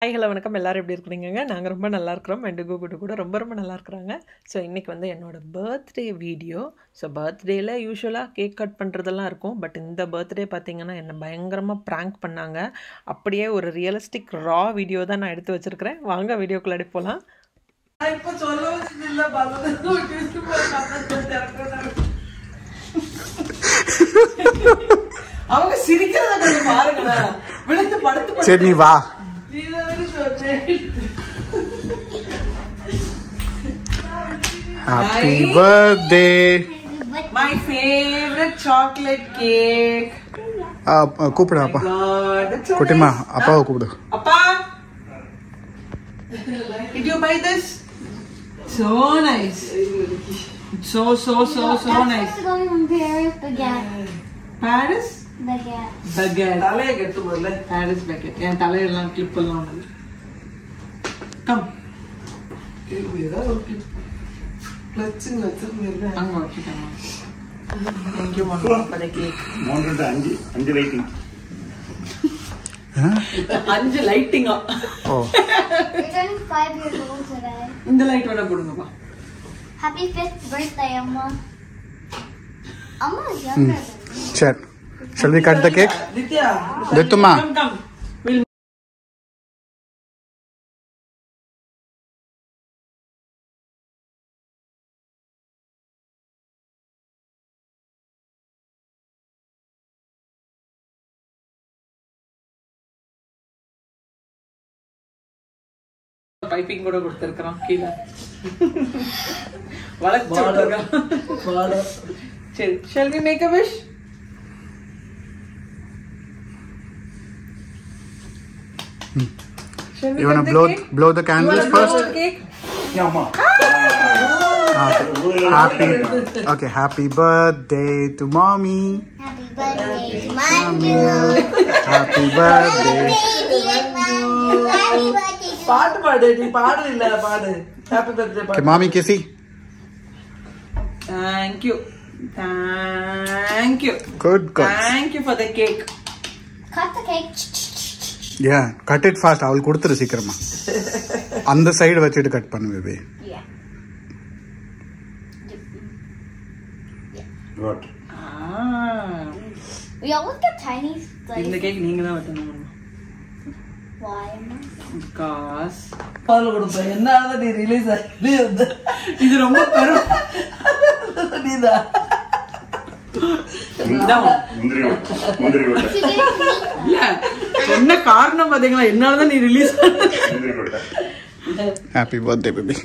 Hi hello வணக்கம் எல்லாரும் எப்படி இருக்கிறீங்க? நாங்கள் ரொம்ப நல்லா இருக்கிறோம். அண்ட் கூகுட்டு கூட ரொம்ப நல்லா இருக்கிறாங்க. ஸோ இன்றைக்கி வந்து என்னோடய பர்த்டே வீடியோ. ஸோ பர்த்டேயில் யூஸ்வலாக கேக் கட் பண்ணுறதெல்லாம் இருக்கும். பட் இந்த பர்த்டே பார்த்திங்கன்னா என்னை பயங்கரமாக ப்ராங்க் பண்ணாங்க. அப்படியே ஒரு ரியலிஸ்டிக் ரா வீடியோ தான் நான் எடுத்து வச்சுருக்கிறேன். வாங்க வீடியோக்குள்ளாடி போகலாம். இப்போ அவங்க சிரிக்கிறத பாருங்க. விழுந்து படுத்து சரி நீ வா. Happy birthday. My favorite chocolate cake. கூப்பிடு அப்பா. குட்டிமா அப்பாவை கூப்பிடு. அப்பா, did you buy this? So nice. So nice. Paris? Baguette. தலையை கட்டு போல. Paris baguette. என் தலையெல்லாம் கிளிப் எல்லாம் உண்டு. Come. ஏதாவது ஒரு கிளிப். கிளச்சிங் வச்சிருந்தேன். அங்க வச்சிட்டேன். Thank you mom for the cake. 5 lighting. 5 lighting. Oh. You're turning 5 years old today. இந்த லைட் வேணா போடுங்கப்பா. Happy 5th birthday, Amma. Amma is younger than me. சரி. Shall we cut the cake? Ditya. Dituma. Come. We'll piping கூட கொடுத்திருக்கோம் கீழ. வளைச்சு விட்டுருக்கோம். சரி, shall we make a wish? Shall we You wanna cut the cake? blow the candles You wanna first? blow the cake? Yeah, ma. Okay. Happy birthday to mommy. Happy birthday to mommy. Happy birthday. Happy birthday to பாட்டு பாடு. நீ பாடு இல்ல பாடு. Happy birthday Okay, பாடு. mommy kissy. Thank you. Good girl. Thank you for the cake. Cut the cake. Yeah, cut it fast. அவள் கொடுத்துரு சீக்கிரமா. அந்த சைடு வச்சிட்டு கட் பண்ணு baby. Yeah. What? We all look at tiny இந்த slices. Cake நீங்க தான் வெட்டணும். Why, Amma? Because பால் கொடுப்பேன். என்னால நீ ரிலீஸ் ஆகி இது ரொம்ப பெரும். நீதா. முந்திரி கொட்டை. இல்ல என்ன காரணம் பாத்தீங்களா? என்னாலதான் நீ ரிலீஸ். முந்திரி கொட்டை. Happy birthday baby.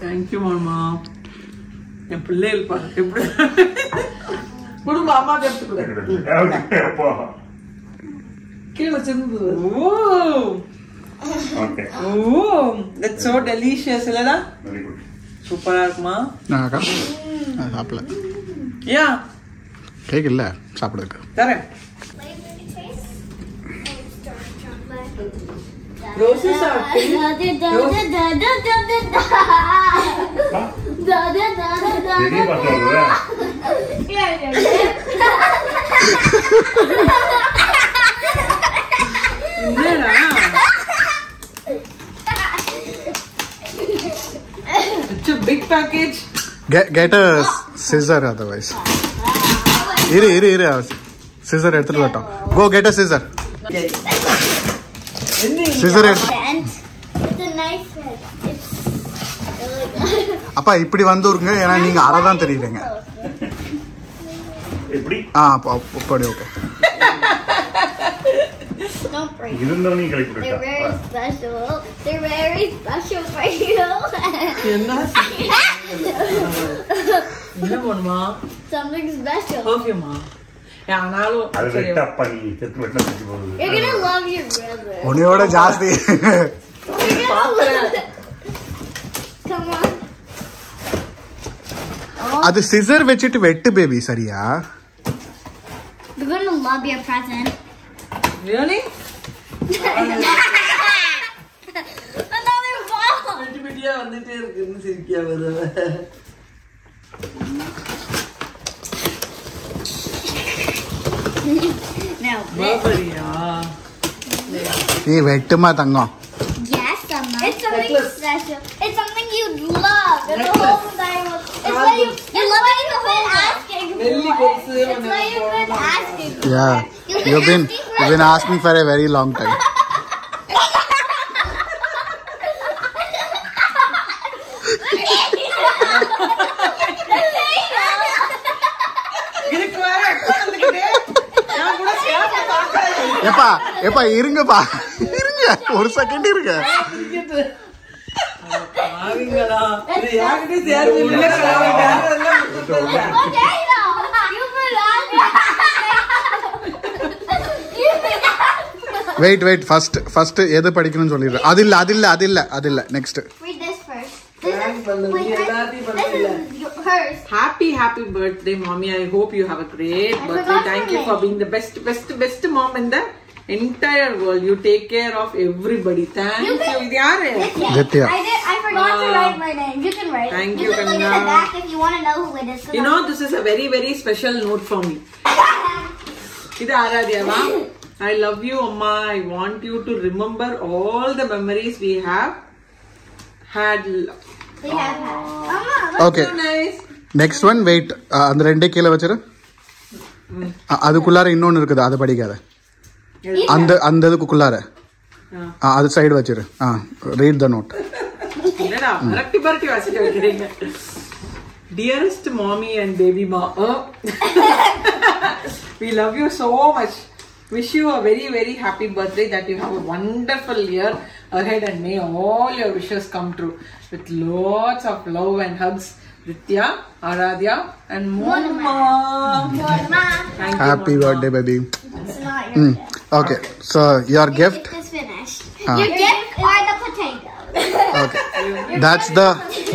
Thank you மாமா. என் பிள்ளைகள் பாரு எப்படி குடும்ப அம்மா எடுத்துக்கல. அப்பா. கீழே சிந்து. ஓ Okay. O, that's so delicious இல்லடா? Very good. சூப்பரா இருக்குமா? நாக்கா. சாப்பிடல. யா. கேக் இல்ல சாப்பிடுங்க. தரேன். Roses are pink. பெரிய பாத்திரம். என்னடா? It's a big package. Get a scissor otherwise. இரு scissor எடுத்துட்டு வரட்டும். Go get a scissor. Scissor எடுத்து. It's a nice head. It's really good. அப்பா இப்படி வந்துருங்க. ஏன்னா நீங்க அரை தான் தெரியுறீங்க. எப்படி? அப்படி ஓகே. Don't break. இருந்தாலும் நீ கலக்கி They're விட்டா. very special. They're very special for you. என்ன பண்ணுமா? Something special. பர்ஃப்யூமா? ஆனாலும் அது சரி. வெட்ட அப்பா நீ செத்து வெட்ட செஞ்சு போகுது. You're gonna love your brother. உன்னையோட ஜாஸ்தி. Come on. அது scissor வச்சிட்டு வெட்டு பேபி சரியா? You're gonna love your present. Really? Another ball. பிடியா வந்துட்டே இருக்கு. இன்னும் சிரிக்கியா வருது. No. Burberry-யா? ஏய் வெட்டுமா தங்கம். Yes, Amma. It's something special. It's something you love. It's the whole time. It's why you've been asking for. It's why you've been asking for. Yeah. You've been asking for a very long time. எப்பா இருங்கப்பா இருங்க ஒரு second இருங்க. Wait first எது படிக்கணும்னு சொல்லிடுறேன். அது இல்ல next. Happy birthday, mommy. I hope you have a great birthday. Thank you for being the best mom in the entire world. You take care of everybody. Thank you. Idu yaru? Vidya. I forgot to write my name. You can write. Thank it. you, You can look Kanna. at the back if you want to know who it is. You know, this is a very, very special note for me. Idu Aradhyava. I love you, Amma. I want you to remember all the memories we have had. We have had. Amma, look. Okay So nice. Next one wait. அந்த ரெண்டே கீழே வச்சிரு. அதுக்குள்ளார இன்னொன்னு இருக்குது, அதை படிக்காத. அந்த இதுக்குள்ளார அது சைடு வச்சிரு. Read the note. என்னடா பரட்டி வாசிக்க வைக்கிறீங்க. Dearest mommy and baby ma, we love you so much. Wish you a very, very happy birthday, that you have a wonderful year ahead and may all your wishes come true. With lots of love and hugs, Vidya, Aradhya and Mona. Thank you, Happy Mona. birthday baby. It's not your gift. Okay, so your gift. It's finished. Your gift are the potatoes. Okay,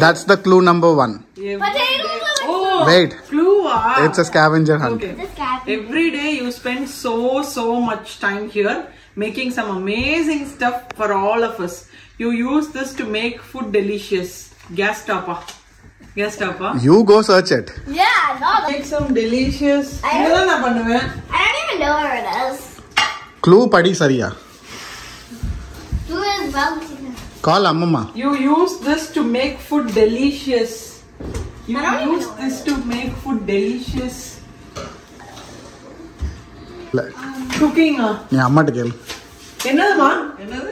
that's the clue number 1. Potatoes are Oh, Wait. Clue. It's a scavenger hunt. Okay. the scavenger. Every day you spend so much time here making some amazing stuff for all of us. You use this to make food delicious. Gas stopper. You go search it. Yeah, no. Make some delicious. I இதெல்லாம் நான் பண்ணுவேன். I don't even know where it is. Clue padi சரியா? Who is well? Call அம்மம்மா. You use this to make food delicious. You I don't use even know this to make food delicious. இல்ல Cooking. நீ அம்மாட்ட கேளு. என்னதுமா? என்னது?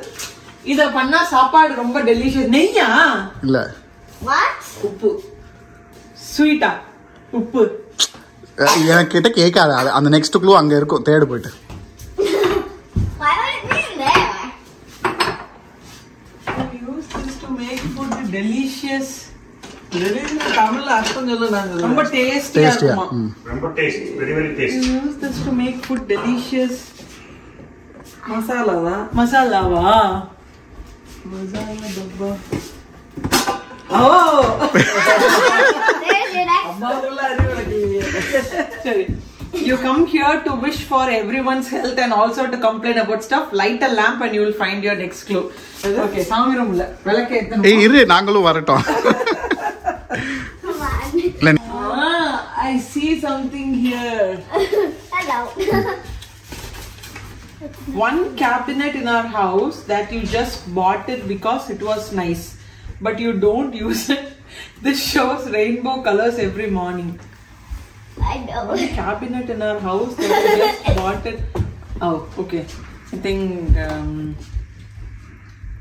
இத பண்ணா சாப்பாடு ரொம்ப டெலிஷியஸ். நெய்யா? இல்ல What? உப்பு. ஸ்வீட்டா? உப்பு. என்கிட்ட கேட்காத. அந்த நெக்ஸ்ட் க்ளூ அங்க இருக்கும், தேடு போயிட்டு. Why would it be in there? You use this to make food delicious. தமிழ்ல அர்த்தம் சொல்லு. நாங்க ரொம்ப டேஸ்டியா டேஸ்டியா. இருக்குமா? ரொம்ப taste, very very taste. You use this to make food delicious. மசாலாவா? மசாலா டப்பா. Oh! There's your next. அம்மாவுக்குள்ள அறிவு இல்லையே. சரி. You come here to wish for everyone's health and also to complain about stuff. Light a lamp and you will find your next clue. Okay, சாமி ரூம்ல விளக்கு ஏத்தணும். ஏய் இரு, நாங்களும் வரட்டும். Come on. இல்ல I see something here. Hello. One cabinet in our house that you just bought it because it was nice, but you don't use it. This shows rainbow colors every morning. I know. One cabinet in our house that you just bought it. Oh, okay. I think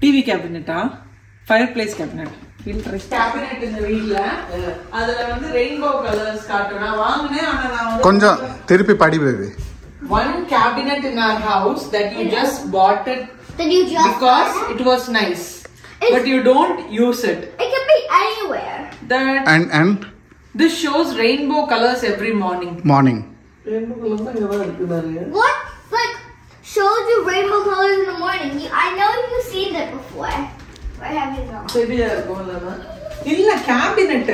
TV cabinet, fireplace cabinet. Cabinet in the வீட்ல அதுல வந்து rainbow colors காட்டுனா வாங்குனே. ஆனா நான் வந்து கொஞ்சம் திருப்பி படி baby. One cabinet in our house that you just bought it Did you just because it was nice, but you don't use it. It can be anywhere. That And this shows rainbow colors every morning. morning. Rainbow colors தான் எவ்வளவு இருக்கு நிறைய. What? Like, shows you rainbow colors in the morning. I know you've seen that before. Where have you gone? சரியா இருக்கும்ல? இல்ல cabinet.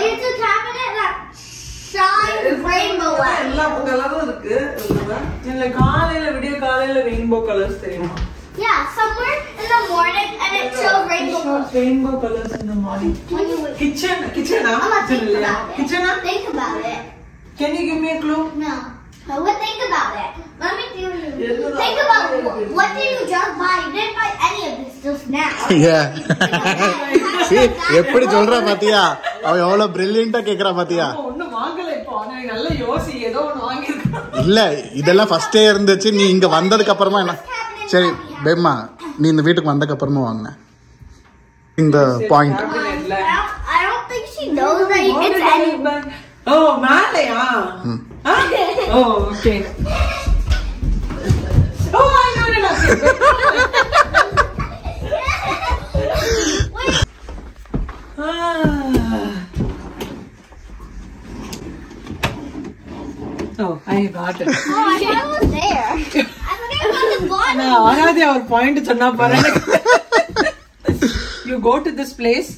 It's a cabinet that shines rainbow எல்லா lights. கலரும் இருக்கு. இல்ல காலையில விடிய காலையில rainbow colors தெரியுமா? Yeah, somewhere in the morning and it shows rainbow colors. Rainbow colors in the morning. When you wake Kitchen. I'm not thinking இல்லையா? about it. Kitchen. Think about it. Can you give me a clue? No. Well, think about it. Let me do think about what did you just buy? You didn't buy any of this just now. எப்படி சொல்றா பாத்தியா? அவ எவ்வளவு பிரில்லியண்டா கேக்குறா பாத்தியா? ஒண்ணு வாங்கல இப்போ. ஆனா நல்ல யோசி ஏதோ ஒன்னு வாங்கிருக்க. இல்ல இதெல்லாம் ஃபர்ஸ்டே இருந்துச்சு. நீ இங்க வந்ததுக்கு அப்புறமா என்ன? சரி பேம்மா நீ இந்த வீட்டுக்கு வந்ததுக்கு அப்புறமா வாங்குன. இந்த point. I don't think she knows that it's any. Oh, மேலையா? Oh, okay. Oh, I know it. Oh, I got it. Oh, I thought it was there. I thought it was the bottom. No, Aagathey our point சொன்னா பாரு. You go to this place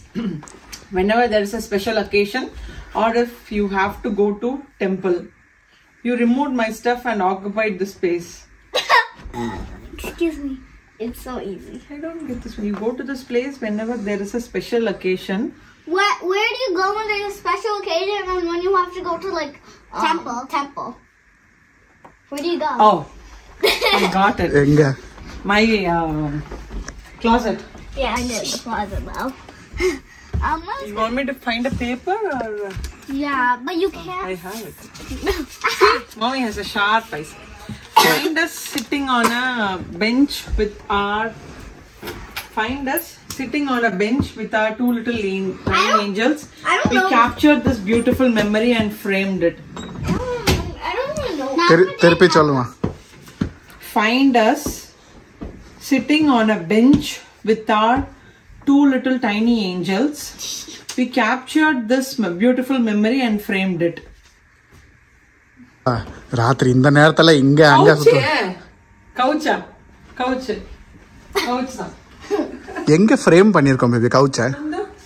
whenever there is a special occasion or if you have to go to temple. You removed my stuff and occupied the space. Excuse me. It's so easy. I don't get this one. You go to this place whenever there is a special occasion. Where do you go when there's a special occasion and when you have to go to like temple? Where do you go? Oh, I got it. எங்க? My closet. Yeah, I know the closet now. You want me to find a paper or? Yeah, but you can't. I have it. Mommy has a sharp eyes. Find us sitting on a bench with our. Find us sitting on a bench with our two little tiny angels. I don't We know. captured this beautiful memory and framed it. I don't even know. திருப்பி சொல்லுமா. Find us sitting on a bench with our two little tiny angels. We captured this beautiful memory and framed it. ராத்திரி இந்த நேரத்துல இங்க அங்க கவுச்சா couch couch தான். எங்க frame பண்ணிருக்கோம் பேபி கவுச்ச?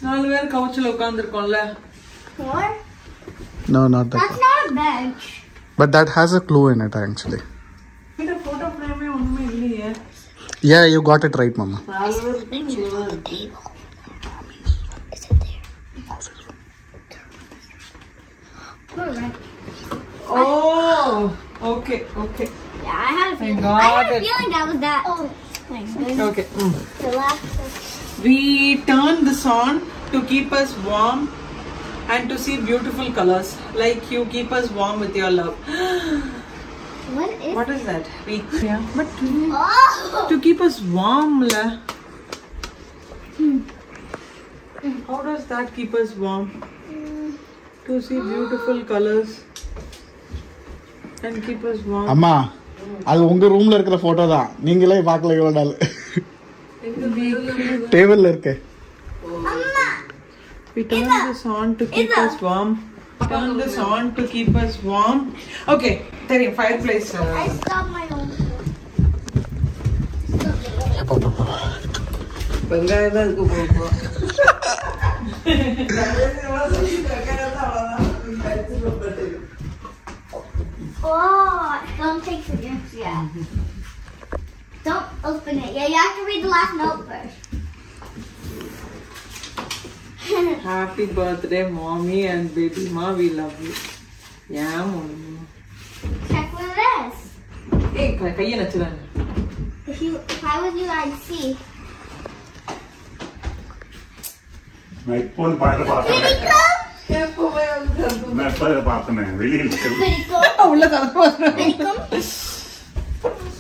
நாலு பேர் கவுச்ல உட்கார்ந்திருக்கோம்ல. What? No, not that. That's not a bench. But that has a clue in it actually. இந்த போட்டோ ஃப்ரேமே ஒண்ணுமே இல்லையே. Yeah, you got it right, mama. நாலு பேர் Oh, okay, okay. Yeah, I had a feeling. got I had a it. feeling that was that. Oh, my goodness. Okay. Relax. We turn this on to keep us warm and to see beautiful colors. Like you keep us warm with your love. What is? What is that? Yeah, but Oh! to keep us warm, la. How does that keep us warm? To see beautiful colors and keep us warm. அம்மா அது உங்க ரூம்ல இருக்கிற photo தான். நீங்களே பார்க்கல இவ்வளவு நாள். டேபிள்ல இருக்கு. We turn this on to keep us warm. Turn this on to keep us warm. Okay, there is fireplace. I stopped my own. Oh, don't take the gifts yet. Don't open it. Yeah, you have to read the last note first. Happy birthday, mommy and baby ma. We love you. Yeah, mommy. Check with this. Hey, kaiya nachuran. If I was you, I'd see. நான் இப்போ பாட்டு பார்த்தேன். நான் இப்போ பார்த்தேன் வெளியில். உள்ள தரப்போற.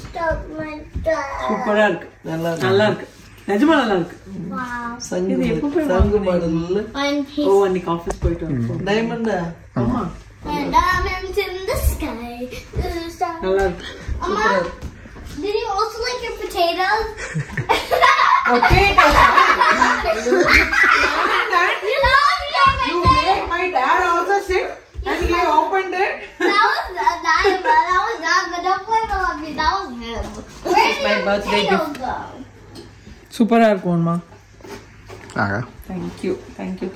Stop my dad. சூப்பரா இருக்கு. நல்லா இருக்கு. நிஜமா நல்லா இருக்கு. Wow. இது எப்போ போய் சங்கு மாடல்ல? And he's ஓ அன்னைக்கு ஆபீஸ் போயிட்டு வந்தோம். டைமண்ட். ஆமா. and diamonds in the sky. நல்லா இருக்கு. Mama, did you also like your potatoes? Okay. You You made my dad also sit and he opened it. That was that, but don't blame it on me. That was him. Where did my your birthday potatoes go? சூப்பரா இருக்கும்மா. ஆக thank you.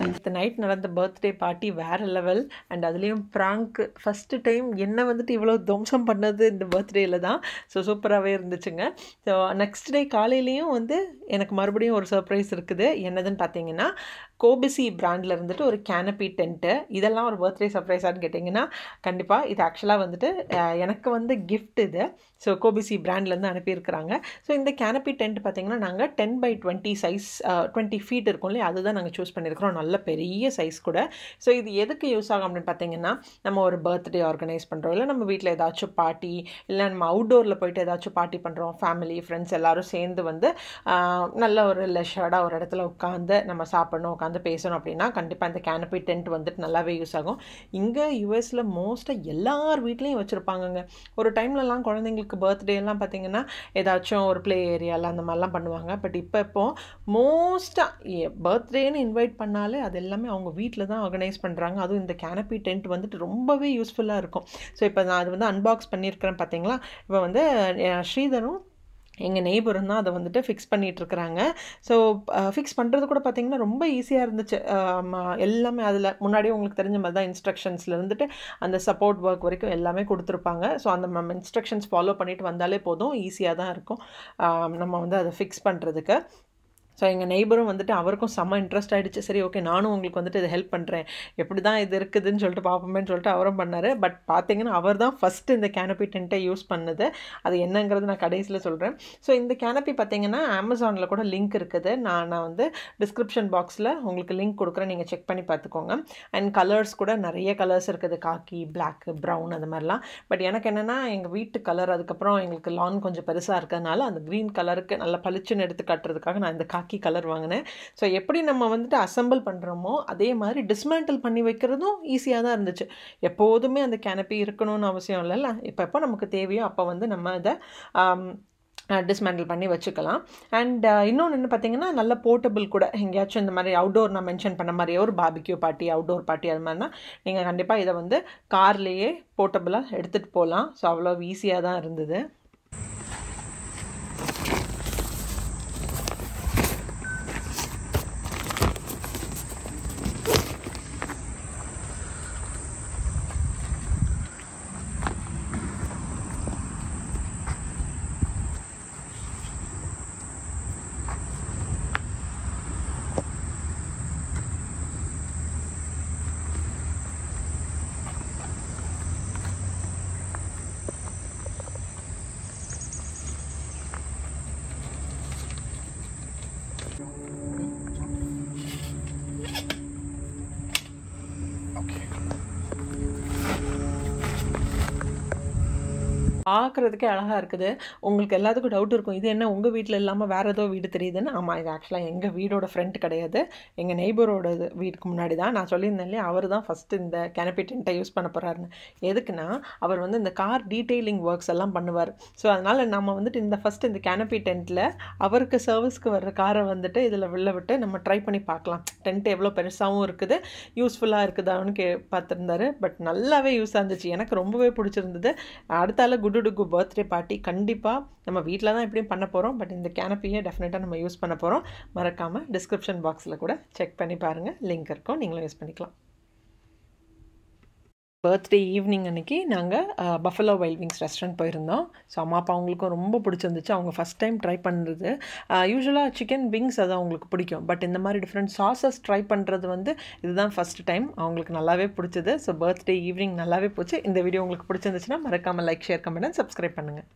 இந்த night நடந்த birthday party வேறு level. And அதுலேயும் prank first time என்ன வந்துட்டு இவ்வளோ துவம்சம் பண்ணது இந்த பர்த்டேயில் தான். ஸோ சூப்பராகவே இருந்துச்சுங்க. ஸோ நெக்ஸ்ட் டே காலையிலையும் வந்து எனக்கு மறுபடியும் ஒரு சர்ப்ரைஸ் இருக்குது. என்னதுன்னு பார்த்தீங்கன்னா, கோபிசி பிராண்டில் இருந்துட்டு ஒரு கேனப்பி டென்ட்டு. இதெல்லாம் ஒரு பர்த்டே சர்ப்ரைஸான்னு கேட்டிங்கன்னா கண்டிப்பாக இது ஆக்சுவலாக வந்துட்டு எனக்கு வந்து கிஃப்ட் இது. ஸோ கோபிசி பிராண்ட்லேருந்து அனுப்பியிருக்கிறாங்க. ஸோ இந்த கேனப்பி டென்ட் பார்த்திங்கன்னா நாங்கள் 10x20 சைஸ் 20 ஃபீட் இருக்கும் இல்லையா, அதுதான் நாங்கள் சூஸ் பண்ணியிருக்கிறோம். நல்ல பெரிய சைஸ் கூட. ஸோ இது எதுக்கு யூஸ் ஆகும் அப்படின்னு பார்த்தீங்கன்னா, நம்ம ஒரு பர்த்டே ஆர்கனைஸ் பண்ணுறோம், இல்லை நம்ம வீட்டில் ஏதாச்சும் பார்ட்டி, இல்லை நம்ம அவுட்டோரில் போயிட்டு ஏதாச்சும் பார்ட்டி பண்ணுறோம், ஃபேமிலி ஃப்ரெண்ட்ஸ் எல்லோரும் சேர்ந்து வந்து நல்ல ஒரு லெஷர்டாக ஒரு இடத்துல உட்காந்து நம்ம சாப்பிடணும், உட்காந்து பேசணும் அப்படின்னா கண்டிப்பாக இந்த கேனப்பி டென்ட் வந்துட்டு நல்லாவே யூஸ் ஆகும். இங்கே யூஎஸில் மோஸ்ட்டாக எல்லார் வீட்லேயும் வச்சுருப்பாங்கங்க. ஒரு டைம்லலாம் குழந்தைங்களுக்கு பர்த்டே எல்லாம் பார்த்தீங்கன்னா ஏதாச்சும் ஒரு ப்ளே ஏரியாவில் அந்த மாதிரிலாம் பண்ணுவாங்க. பட் இப்போ மோஸ்ட்டாக பர்த்டேன்னு இன்வைட் பண்ணாலே அது எல்லாமே அவங்க வீட்டில் தான் ஆர்கனைஸ் பண்ணுறாங்க. அதுவும் இந்த கேனப்பி டென்ட் வந்துட்டு ரொம்பவே யூஸ்ஃபுல்லாக இருக்கும். ஸோ இப்போ நான் அது வந்து அன்பாக்ஸ் பண்ணியிருக்கிறேன் பார்த்தீங்களா. இப்போ வந்து ஸ்ரீதரும் எங்கள் நெய்பரும் தான் அதை வந்துட்டு ஃபிக்ஸ் பண்ணிகிட்ருக்குறாங்க. ஸோ ஃபிக்ஸ் பண்ணுறது கூட பார்த்திங்கன்னா ரொம்ப ஈஸியாக இருந்துச்சு. எல்லாமே அதில் முன்னாடியே உங்களுக்கு தெரிஞ்ச மாதிரி தான் இன்ஸ்ட்ரக்ஷன்ஸில் இருந்துட்டு அந்த சப்போர்ட் ஒர்க் வரைக்கும் எல்லாமே கொடுத்துருப்பாங்க. ஸோ அந்த நம்ம இன்ஸ்ட்ரக்ஷன்ஸ் ஃபாலோ பண்ணிவிட்டு வந்தாலே போதும், ஈஸியாக தான் இருக்கும் நம்ம வந்து அதை ஃபிக்ஸ் பண்ணுறதுக்கு. ஸோ எங்கள் நெய்பரும் வந்துட்டு அவருக்கும் செம்ம இன்ட்ரெஸ்ட் ஆகிடுச்சு. சரி ஓகே நானும் உங்களுக்கு வந்துட்டு இதை ஹெல்ப் பண்ணுறேன், எப்படி தான் இது இருக்குதுன்னு சொல்லிட்டு பார்ப்போமேன்னு சொல்லிட்டு அவரும் பண்ணார். பட் பார்த்தீங்கன்னா அவர் தான் ஃபஸ்ட்டு இந்த கேனப்பி டென்ட்டை யூஸ் பண்ணது. அது என்னங்கிறது நான் கடைசியில் சொல்கிறேன். ஸோ இந்த கேனப்பி பார்த்தீங்கன்னா அமேசானில் கூட லிங்க் இருக்குது. நான் வந்து டிஸ்கிரிப்ஷன் பாக்ஸில் உங்களுக்கு லிங்க் கொடுக்குறேன், நீங்கள் செக் பண்ணி பார்த்துக்கோங்க. அண்ட் கலர்ஸ் கூட நிறைய கலர்ஸ் இருக்குது, காக்கி, பிளாக், ப்ரௌன் அது மாதிரிலாம். பட் எனக்கு என்னென்னா எங்கள் வீட்டு கலர், அதுக்கப்புறம் எங்களுக்கு லான் கொஞ்சம் பெருசாக இருக்கிறதுனால அந்த க்ரீன் கலருக்கு நல்லா பளிச்சுன்னு எடுத்து காட்டுறதுக்காக நான் இந்த காக்கி கலர் வாங்கினேன். ஸோ எப்படி நம்ம வந்துட்டு அசம்பிள் பண்ணுறோமோ அதே மாதிரி டிஸ்மேண்டில் பண்ணி வைக்கிறதும் ஈஸியாக தான் இருந்துச்சு. எப்போதுமே அந்த கேனப்பி இருக்கணும்னு அவசியம் இல்லைல்ல. எப்போ நமக்கு தேவையோ அப்போ வந்து நம்ம அதை டிஸ்மேண்டில் பண்ணி வச்சுக்கலாம். அண்ட் இன்னொன்று என்ன பார்த்தீங்கன்னா, நல்ல போர்ட்டபிள் கூட. எங்கேயாச்சும் இந்த மாதிரி அவுட்டோர் நான் மென்ஷன் பண்ண மாதிரி ஒரு பார்பிக்யூ பார்ட்டி, அவுட்டோர் பார்ட்டி அது மாதிரினா நீங்கள் கண்டிப்பாக இதை வந்து கார்லேயே போர்ட்டபிளாக எடுத்துகிட்டு போகலாம். ஸோ அவ்வளோ ஈஸியாக தான் இருந்தது. பார்க்குறதுக்கே அழகாக இருக்குது. உங்களுக்கு எல்லாத்துக்கும் டவுட் இருக்கும், இது என்ன உங்கள் வீட்டில் இல்லாமல் வேறு ஏதோ வீடு தெரியுதுன்னு. ஆமாம், இது ஆக்சுவலாக எங்கள் வீடோட ஃப்ரெண்ட் கிடையாது, எங்கள் நெய்பரோட வீட்டுக்கு முன்னாடி தான். நான் சொல்லியிருந்தேன் இல்லையா, அவர் தான் ஃபஸ்ட்டு இந்த கேனப்பி டென்ட்டை யூஸ் பண்ண போகிறாருன்னு. எதுக்குன்னா அவர் வந்து இந்த கார் டீட்டெயிலிங் ஒர்க்ஸ் எல்லாம் பண்ணுவார். ஸோ அதனால் நம்ம வந்துட்டு ஃபஸ்ட்டு இந்த கேனப்பி டென்ட்டில் அவருக்கு சர்வீஸ்க்கு வர்ற காரை வந்துட்டு இதில் விட்டு நம்ம ட்ரை பண்ணி பார்க்கலாம். டென்ட் எவ்வளோ பெருசாகவும் இருக்குது, யூஸ்ஃபுல்லாக இருக்குதான்னு பார்த்துருந்தாரு. பட் நல்லாவே யூஸ் ஆந்துச்சு, எனக்கு ரொம்பவே பிடிச்சிருந்தது. அடுத்தால குடுடுகு பர்த்டே பார்ட்டி கண்டிப்பாக நம்ம வீட்டில் தான் எப்படியும் பண்ண போகிறோம். பட் இந்த கேனப்பியை டெஃபினட்டாக நம்ம யூஸ் பண்ண போகிறோம். மறக்காமல் டிஸ்கிரிப்ஷன் பாக்ஸில் கூட செக் பண்ணி பாருங்கள், லிங்க் இருக்கும், நீங்களும் யூஸ் பண்ணிக்கலாம். பர்த்டே ஈவினிங் அன்றைக்கி நாங்கள் பஃபலோ வைல்ட் விங்ஸ் ரெஸ்டாரண்ட் போயிருந்தோம். ஸோ அம்மா அப்பா அவங்களுக்கும் ரொம்ப பிடிச்சிருந்துச்சு. அவங்க ஃபஸ்ட் டைம் ட்ரை பண்ணுறது. யூஸ்வலாக சிக்கன் விங்ஸ் அது அவங்களுக்கு பிடிக்கும். பட் இந்த மாதிரி டிஃப்ரெண்ட் சாஸஸ் ட்ரை பண்ணுறது வந்து இதுதான் ஃபஸ்ட் டைம். அவங்களுக்கு நல்லாவே பிடிச்சது. ஸோ பர்த்டே ஈவினிங் நல்லாவே போச்சு. இந்த வீடியோ உங்களுக்கு பிடிச்சிருந்துச்சுன்னா மறக்காமல் like, share, comment and subscribe பண்ணுங்கள்.